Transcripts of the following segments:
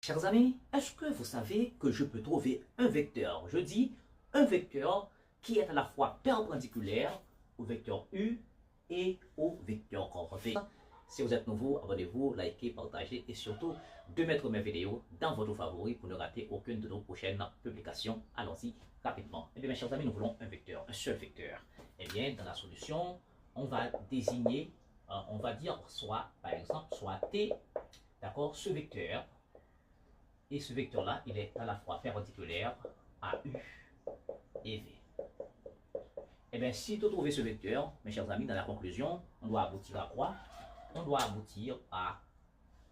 Chers amis, est-ce que vous savez que je peux trouver un vecteur? Je dis un vecteur qui est à la fois perpendiculaire au vecteur U et au vecteur V. Si vous êtes nouveau, abonnez-vous, likez, partagez et surtout de mettre mes vidéos dans votre favori pour ne rater aucune de nos prochaines publications. Allons-y rapidement. Eh bien, mes chers amis, nous voulons un vecteur, un seul vecteur. Eh bien, dans la solution, on va désigner, on va dire soit, par exemple, soit T, d'accord, ce vecteur. Et ce vecteur-là, il est à la fois perpendiculaire à U et V. Et bien, si tu trouves ce vecteur, mes chers amis, dans la conclusion, on doit aboutir à quoi? On doit aboutir à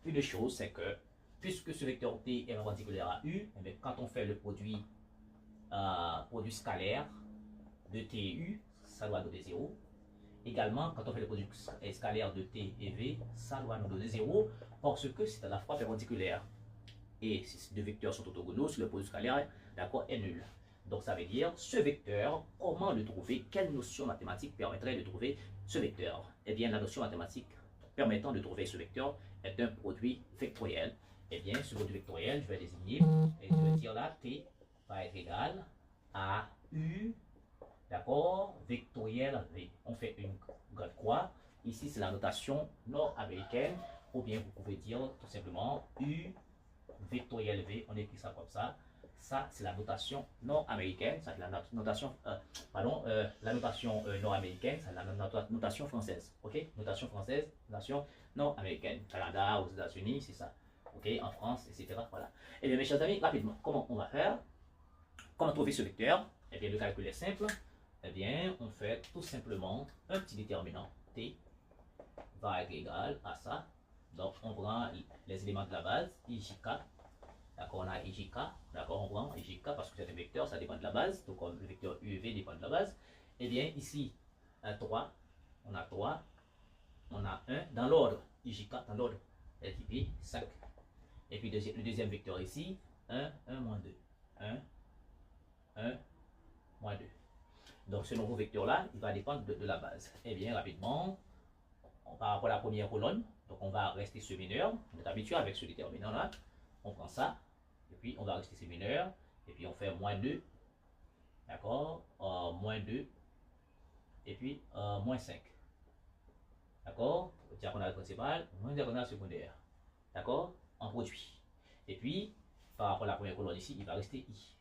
une chose, c'est que, puisque ce vecteur T est perpendiculaire à U, et bien, quand on fait le produit scalaire de T et U, ça doit donner 0. Également, quand on fait le produit scalaire de T et V, ça doit nous donner 0, parce que c'est à la fois perpendiculaire. Et si ces deux vecteurs sont orthogonaux, si le produit scalaire est nul. Donc ça veut dire, ce vecteur, comment le trouver? Quelle notion mathématique permettrait de trouver ce vecteur? Eh bien, la notion mathématique permettant de trouver ce vecteur est un produit vectoriel. Eh bien, ce produit vectoriel, je vais désigner, et je vais dire là, T va être égal à U, d'accord, vectoriel V. On fait une grande croix. Ici, c'est la notation nord-américaine, ou bien vous pouvez dire tout simplement U vectoriel V, on écrit ça comme ça. Ça, c'est la notation nord-américaine, ça c'est la notation, la notation nord-américaine, c'est la notation française, ok? Notation française, notation nord-américaine. Canada, aux États-Unis, c'est ça, ok? En France, etc. Voilà. Et bien, mes chers amis, rapidement, comment on va faire? Comment trouver ce vecteur? Eh bien, le calcul est simple. Eh bien, on fait tout simplement un petit déterminant T va être égal à ça. Donc, on prend les éléments de la base, IJK. D'accord, on a IJK. D'accord, on prend IJK parce que c'est un vecteur, ça dépend de la base. Donc, le vecteur UV dépend de la base. Eh bien, ici, 3, on a 3, on a 1 dans l'ordre. IJK dans l'ordre. LTP, 5. Et puis, le deuxième vecteur ici, 1, 1, moins 2. 1, 1, moins 2. Donc, ce nouveau vecteur-là, il va dépendre de la base. Eh bien, rapidement, par rapport à la première colonne, donc on va rester ce mineur. On est habitué avec ce déterminant-là. On prend ça, et puis on va rester ce mineur, et puis on fait moins 2, d'accord, moins 2, et puis moins 5. D'accord, diagonale principale, moins diagonale secondaire. D'accord, en produit. Et puis, par rapport à la première colonne ici, il va rester I.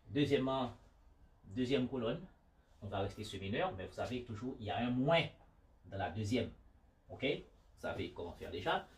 Deuxièmement, deuxième colonne, on va rester ce mineur, mais vous savez toujours, il y a un moins dans la deuxième. Ok? Vous savez comment faire déjà.